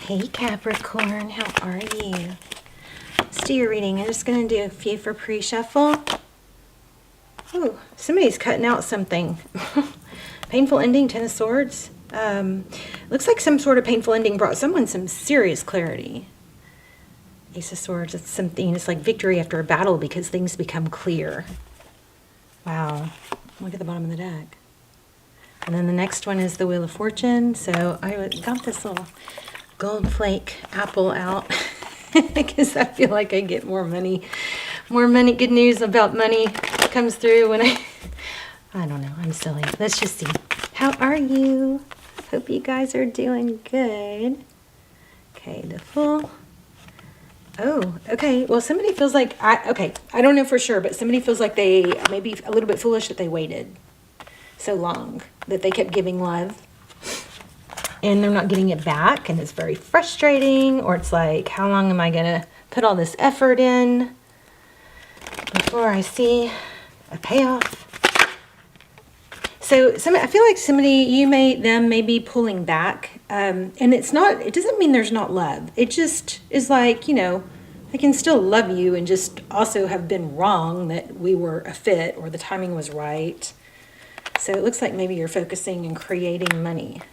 Hey Capricorn, how are you? Let's do your reading. I'm just going to do a few for pre-shuffle. Oh, somebody's cutting out something. Painful ending, Ten of Swords. Looks like some sort of painful ending brought someone some serious clarity. Ace of Swords, it's something, it's like victory after a battle because things become clear. Wow, look at the bottom of the deck. And then the next one is the Wheel of Fortune. So I got this little gold flake apple out because I feel like I get more money, good news about money comes through when I don't know, I'm silly. Let's just see. How are you? Hope you guys are doing good. Okay, the Fool. Oh, okay. Well, somebody feels like, I don't know for sure, but somebody feels like they may be a little bit foolish that they waited so long, that they kept giving love and they're not getting it back, and it's very frustrating, or it's like, how long am I going to put all this effort in before I see a payoff? So I feel like somebody, them may be pulling back, and it doesn't mean there's not love. It just is like, I can still love you and just also have been wrong that we were a fit or the timing was right. So it looks like maybe you're focusing on creating money.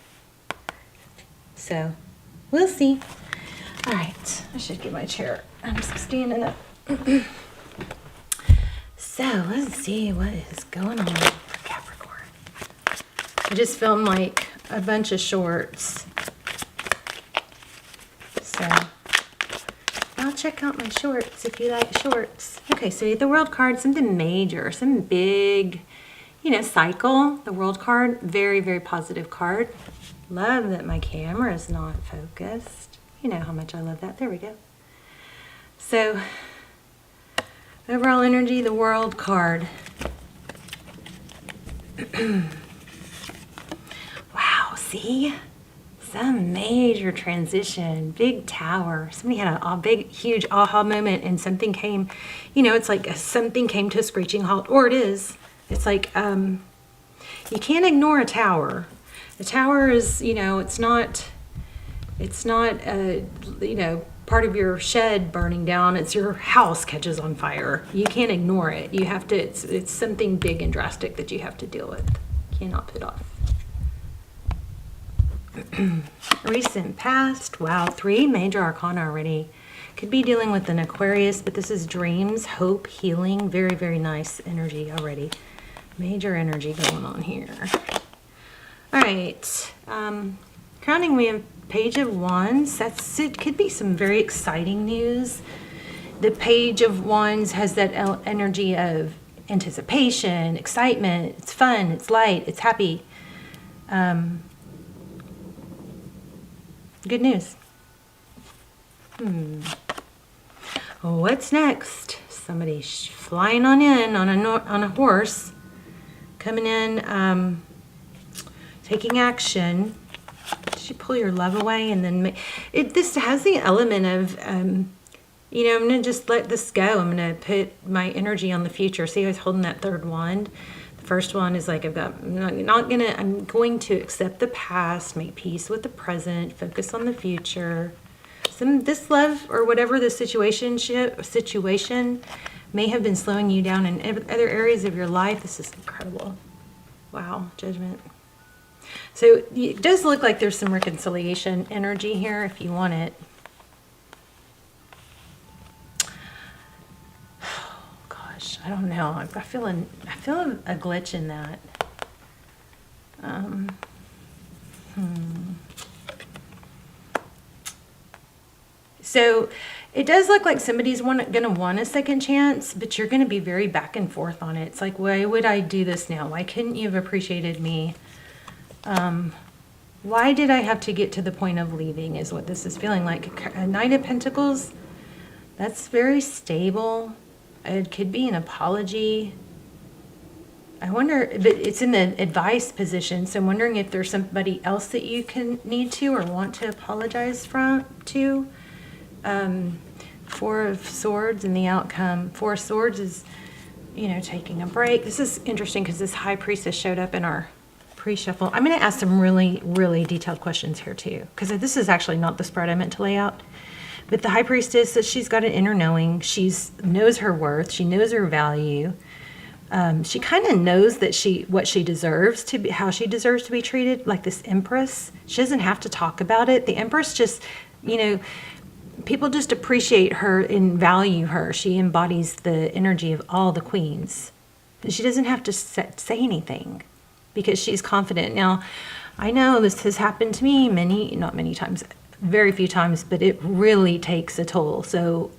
So we'll see. All right, I should get my chair. I'm just standing up. So let's see what is going on for Capricorn. I just filmed like a bunch of shorts. So I'll check out my shorts if you like shorts. Okay, so the World card, something major, some big, cycle. The World card, very, very positive card. Love that my camera is not focused. You know how much I love that. There we go. So, overall energy, the World card. Wow, see? Some major transition, big tower. Somebody had a big, huge aha moment and something came, it's like something came to a screeching halt, or it is. It's like, you can't ignore a tower. The tower is, it's not part of your shed burning down. It's your house catches on fire. You can't ignore it. You have to, it's something big and drastic that you have to deal with. Cannot put off. Recent past. Wow, 3 major arcana already. Could be dealing with an Aquarius, but this is dreams, hope, healing. Very, very nice energy already. Major energy going on here. All right. Crowning, we have Page of Wands. It could be some very exciting news. The Page of Wands has that energy of anticipation, excitement. It's fun, it's light, it's happy. Good news. What's next? Somebody flying on in on a horse, coming in, taking action. Did you pull your love away? And then this has the element of, I'm going to just let this go. I'm going to put my energy on the future. See, I was holding that third wand. The first one is like about, I'm going to accept the past, make peace with the present, focus on the future. This love or whatever the situation may have been slowing you down in other areas of your life. This is incredible. Wow, Judgment. So it does look like there's some reconciliation energy here if you want it. Oh, gosh, I don't know. I feel a glitch in that. So it does look like somebody's going to want a second chance, but you're going to be very back and forth on it. It's like, why would I do this now? Why couldn't you have appreciated me? Why did I have to get to the point of leaving is what this is feeling like. A Knight of Pentacles, that's very stable. It could be an apology. I wonder, but it's in the advice position, so I'm wondering if there's somebody else that you need to or want to apologize to. 4 of Swords and the outcome. 4 of Swords is, taking a break. This is interesting because this High Priestess showed up in our Pre-shuffle. I'm going to ask some really, really detailed questions here too, because this is actually not the spread I meant to lay out. But the High Priestess says she's got an inner knowing. She knows her worth. She knows her value. She kind of knows that what she deserves to be, how she deserves to be treated. Like this Empress, she doesn't have to talk about it. The Empress just, people just appreciate her and value her. She embodies the energy of all the queens. But she doesn't have to say anything, because she's confident. Now, I know this has happened to me not many times, very few times, but it really takes a toll. So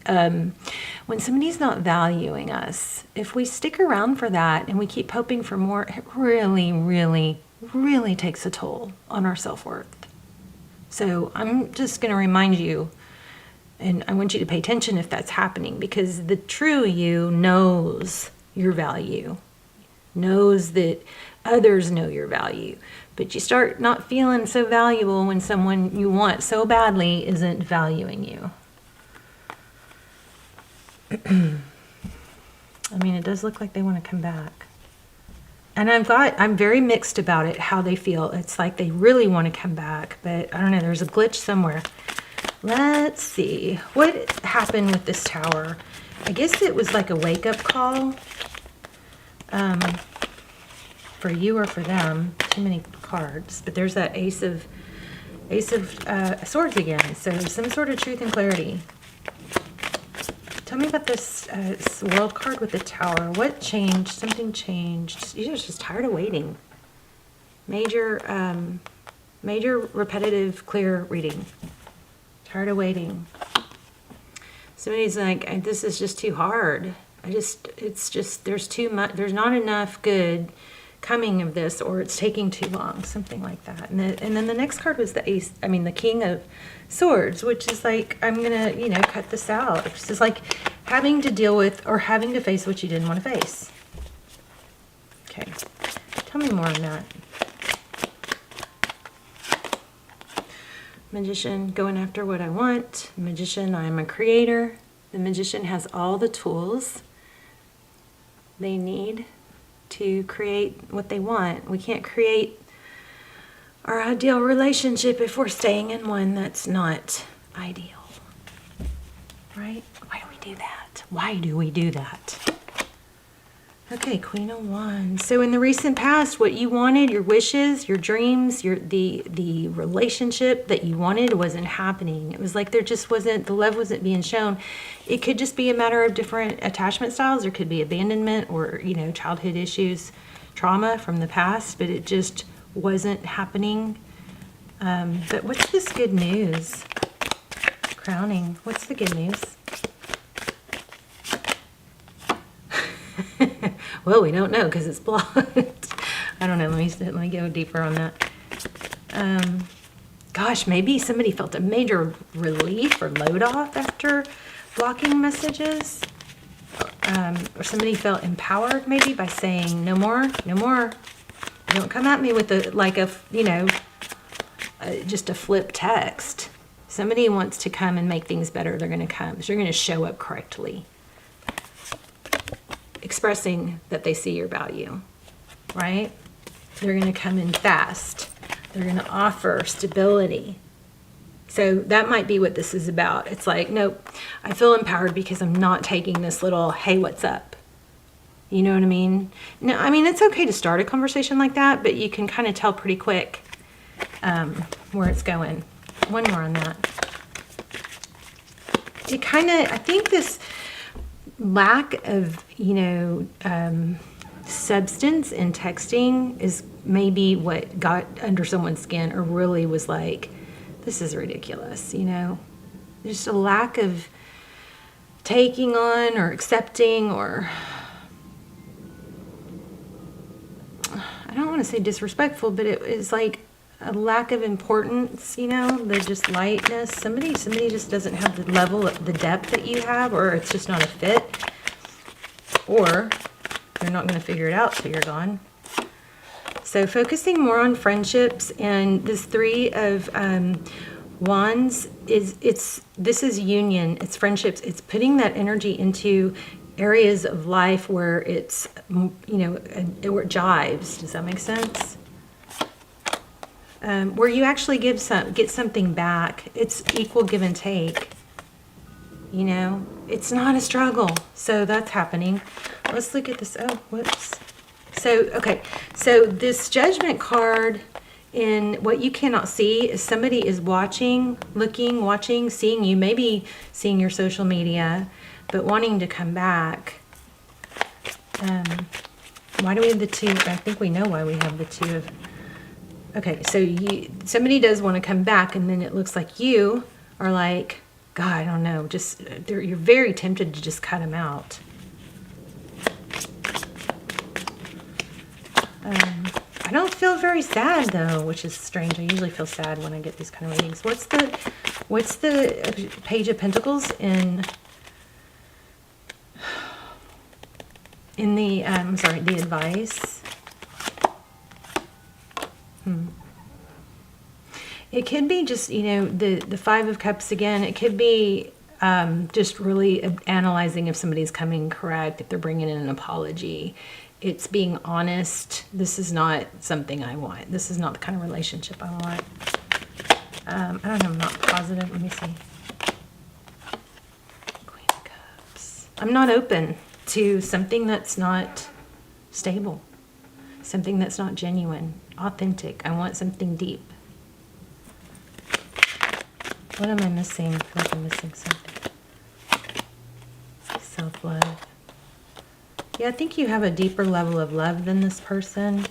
when somebody's not valuing us, if we stick around for that and we keep hoping for more, it really, really, really takes a toll on our self-worth. So I'm just going to remind you, and I want you to pay attention if that's happening, because the true you knows your value, knows that others know your value, but you start not feeling so valuable when someone you want so badly isn't valuing you. I mean, it does look like they want to come back. And I'm very mixed about it, how they feel. It's like they really want to come back, but I don't know, there's a glitch somewhere. Let's see. What happened with this Tower? I guess it was like a wake-up call. For you or for them. Too many cards. But there's that Ace of Swords again. So some sort of truth and clarity. Tell me about this World card with the Tower. What changed? Something changed. You're just tired of waiting. Major repetitive, clear reading. Tired of waiting. Somebody's like, this is just too hard. It's just, there's too much, there's not enough good coming of this, or it's taking too long, something like that. And then the next card was the King of Swords, which is like, I'm gonna, cut this out. It's just like having to deal with or having to face what you didn't want to face. Okay, tell me more on that. Magician, going after what I want. Magician, I am a creator. The Magician has all the tools they need to create what they want. We can't create our ideal relationship if we're staying in one that's not ideal. Right? Why do we do that? Why do we do that? Okay, Queen of Wands. So in the recent past, what you wanted, your wishes, your dreams, the relationship that you wanted wasn't happening. It was like there just wasn't, the love wasn't being shown. It could just be a matter of different attachment styles. There could be abandonment or, childhood issues, trauma from the past, but it just wasn't happening. But what's this good news? Crowning. What's the good news? Well, we don't know because it's blocked. I don't know. Let me go deeper on that. Gosh, maybe somebody felt a major relief or load off after blocking messages. Or somebody felt empowered maybe by saying, no more, no more. Don't come at me with just a flip text. Somebody wants to come and make things better. They're going to come. So you're going to show up correctly. Expressing that they see your value, right? They're going to come in fast. They're going to offer stability. So that might be what this is about. It's like, nope, I feel empowered because I'm not taking this little, hey, what's up? You know what I mean? No, I mean, it's okay to start a conversation like that, but you can kind of tell pretty quick where it's going. One more on that. I think this lack of, substance in texting is maybe what got under someone's skin, or really was like, this is ridiculous, Just a lack of taking on or accepting, or I don't want to say disrespectful, but it is like a lack of importance, the just lightness. Somebody just doesn't have the level, the depth that you have, or it's just not a fit, or you're not going to figure it out till you're gone. So focusing more on friendships, and this Three of Wands this is union, it's friendships, it's putting that energy into areas of life where it's, where it jives. Does that make sense? where you actually get something back. It's equal give and take. You know, it's not a struggle. So that's happening. Let's look at this. Oh, whoops. So, okay. So this Judgment card, in what you cannot see, is somebody is watching, looking, watching, seeing you, maybe seeing your social media, but wanting to come back. Why do we have the two? I think we know why we have the two of... Okay, so somebody does want to come back, and then it looks like you are like, God, I don't know, just you're very tempted to just cut them out. I don't feel very sad though, which is strange. I usually feel sad when I get these kind of readings. What's the Page of Pentacles in the sorry, the advice? It could be just, you know, the Five of Cups again. It could be just really analyzing if somebody's coming correct, if they're bringing in an apology. It's being honest. This is not something I want. This is not the kind of relationship I want. I don't know. I'm not positive. Let me see. Queen of Cups. I'm not open to something that's not stable. Something that's not genuine, authentic. I want something deep. What am I missing? I feel like I'm missing something. Self-love. Yeah, I think you have a deeper level of love than this person.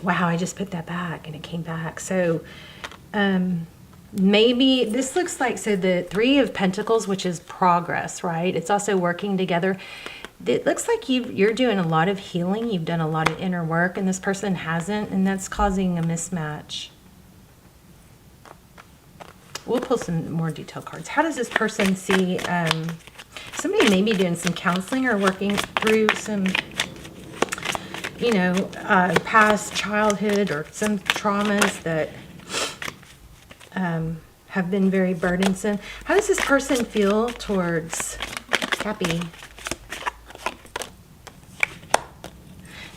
Wow, I just put that back and it came back. So maybe this looks like, so the Three of Pentacles, which is progress, right? It's also working together. It looks like you're doing a lot of healing. You've done a lot of inner work, and this person hasn't, and that's causing a mismatch. We'll pull some more detailed cards. How does this person see somebody may be doing some counseling or working through some, you know, past childhood or some traumas that have been very burdensome. How does this person feel towards Cappy?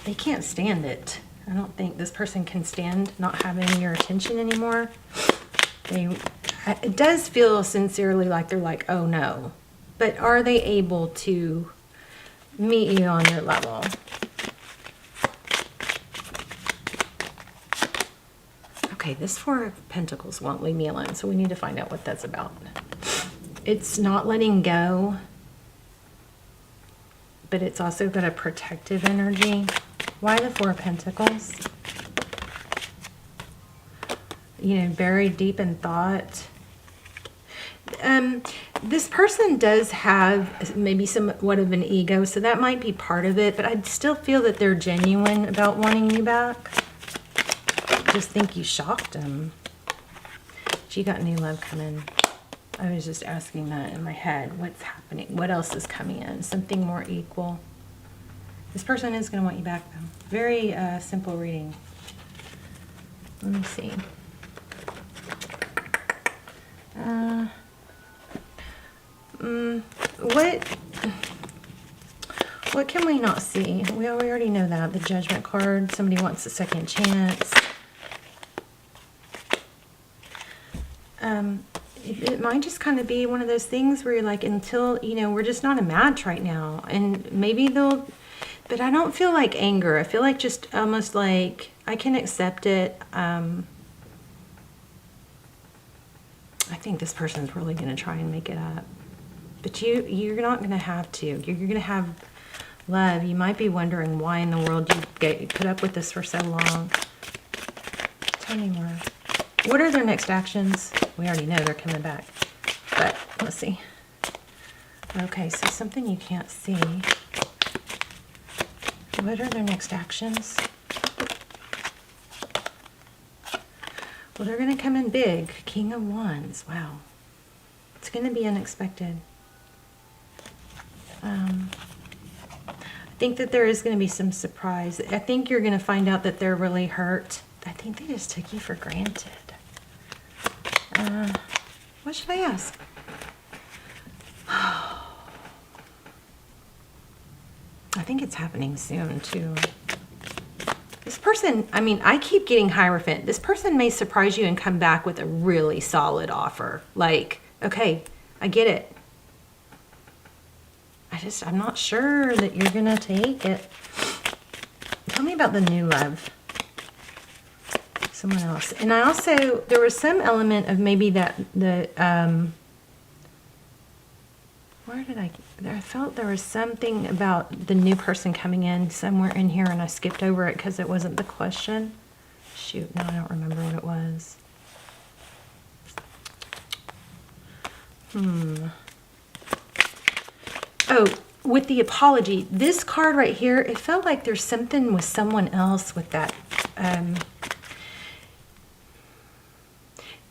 They can't stand it. I don't think this person can stand not having your attention anymore. It does feel sincerely like they're like, oh no. But are they able to meet you on your level? Okay, this Four of Pentacles won't leave me alone, so we need to find out what that's about. It's not letting go, but it's also got a protective energy. Why the Four of Pentacles? You know, buried deep in thought. This person does have maybe somewhat of an ego, so that might be part of it, but I still feel that they're genuine about wanting you back. I just think you shocked them. But you got new love coming. I was just asking that in my head. What's happening? What else is coming in? Something more equal. This person is going to want you back, though. Very simple reading. Let me see. What can we not see? We already know that. The Judgment card. Somebody wants a second chance. It might just kind of be one of those things where you're like, until, you know, we're just not a match right now. And maybe they'll, but I don't feel like anger. I feel like just almost like I can accept it. I think this person's really going to try and make it up. But you're not going to have to. You're going to have love. You might be wondering why in the world you put up with this for so long. Tell me more. What are their next actions? We already know they're coming back. But let's see. Okay, so something you can't see. What are their next actions? Well, they're going to come in big. King of Wands. Wow. It's going to be unexpected. I think that there is going to be some surprise. I think you're going to find out that they're really hurt. I think they just took you for granted. What should I ask? I think it's happening soon, too. This person, I mean, I keep getting Hierophant. This person may surprise you and come back with a really solid offer. Like, okay, I get it. I'm not sure that you're going to take it. Tell me about the new love. Someone else. And I also, there was some element of maybe that, where did I felt there was something about the new person coming in somewhere in here, and I skipped over it because it wasn't the question. Shoot, no, I don't remember what it was. Oh, with the apology, this card right here, it felt like there's something with someone else with that.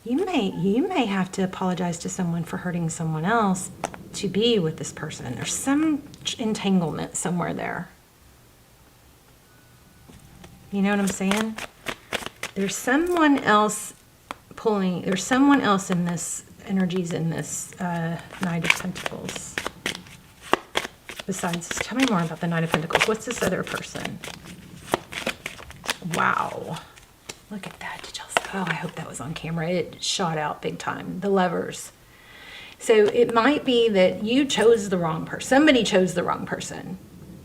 You may have to apologize to someone for hurting someone else to be with this person. There's some entanglement somewhere there. You know what I'm saying? There's someone else pulling, there's someone else in this, energies in this Knight of Pentacles. Besides, tell me more about the Knight of Pentacles. What's this other person? Wow. Look at that. Did y'all see? Oh, I hope that was on camera. It shot out big time. The Lovers. So it might be that you chose the wrong person. Somebody chose the wrong person.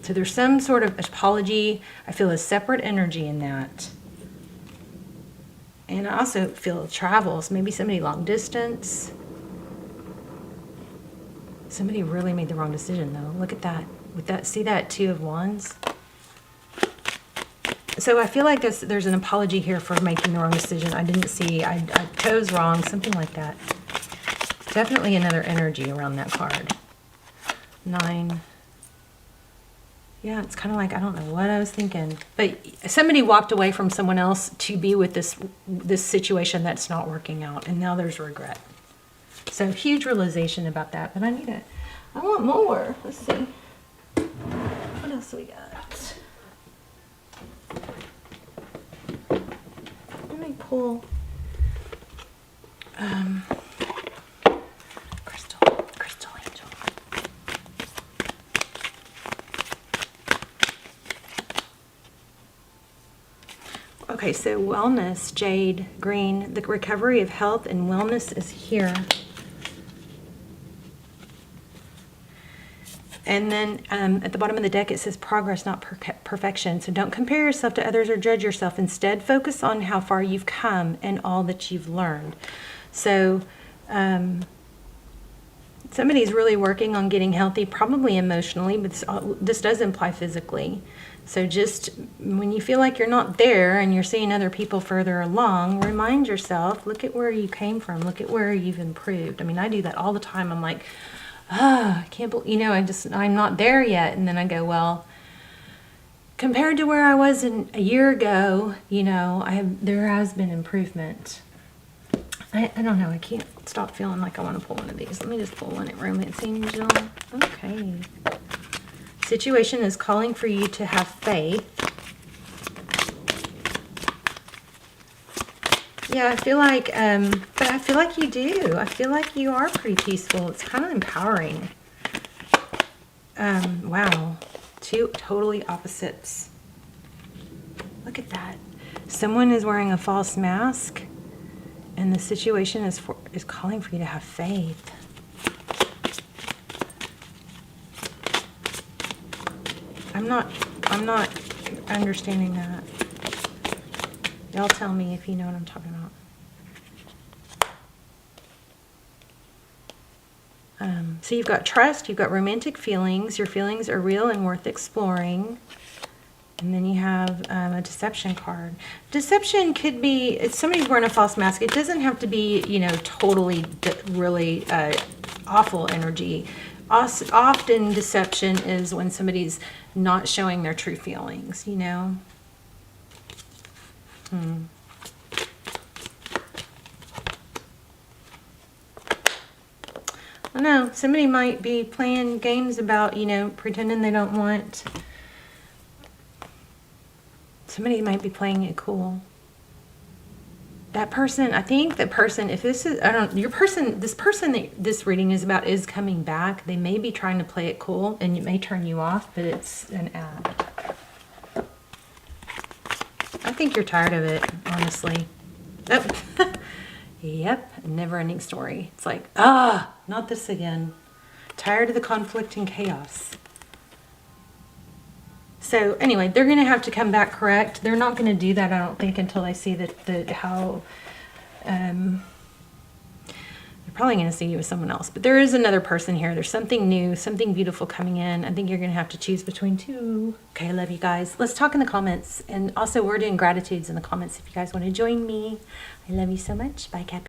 So there's some sort of apology. I feel a separate energy in that. And I also feel travels. Maybe somebody long distance. Somebody really made the wrong decision though. Look at that. With that, see that Two of Wands? So I feel like there's an apology here for making the wrong decision. I didn't see, I chose wrong, something like that. Definitely another energy around that card. 9. Yeah, it's kind of like, I don't know what I was thinking. But somebody walked away from someone else to be with this situation that's not working out. And now there's regret. So huge realization about that. But I want more. Let's see. What else we got? Let me pull crystal angel. Okay, so wellness, jade, green. The recovery of health and wellness is here. And then at the bottom of the deck, it says progress, not perfection. So don't compare yourself to others or judge yourself. Instead, focus on how far you've come and all that you've learned. So somebody's really working on getting healthy, probably emotionally, but this does imply physically. So just when you feel like you're not there and you're seeing other people further along, remind yourself, look at where you came from. Look at where you've improved. I mean, I do that all the time. I'm like, I can't believe, you know, I'm not there yet. And then I go, well, compared to where I was a year ago, you know, there has been improvement. I don't know. I can't stop feeling like I want to pull one of these. Let me just pull one at Romance Angel. Okay. Situation is calling for you to have faith. Yeah, I feel like, but I feel like you do. I feel like you are pretty peaceful. It's kind of empowering. Wow. Two totally opposites. Look at that. Someone is wearing a false mask, and the situation is calling for you to have faith. I'm not understanding that. Y'all tell me if you know what I'm talking about. So you've got trust, you've got romantic feelings. Your feelings are real and worth exploring. And then you have a deception card. Deception could be, if somebody's wearing a false mask, it doesn't have to be, you know, totally really awful energy. Often deception is when somebody's not showing their true feelings, you know. I don't know. Somebody might be playing games about, you know, pretending they don't want. Somebody might be playing it cool. That person, I think the person, if this is, I don't, your person, this person that this reading is about is coming back. They may be trying to play it cool and it may turn you off, but it's an ad. think you're tired of it, honestly. Oh. Yep, never-ending story. It's like, not this again. Tired of the conflict and chaos. So anyway, they're going to have to come back correct. They're not going to do that, I don't think, until they see how... they're probably going to see you with someone else. But there is another person here. There's something new, something beautiful coming in. I think you're going to have to choose between two. Okay, I love you guys. Let's talk in the comments. And also, we're doing gratitudes in the comments if you guys want to join me. I love you so much. Bye, Cap.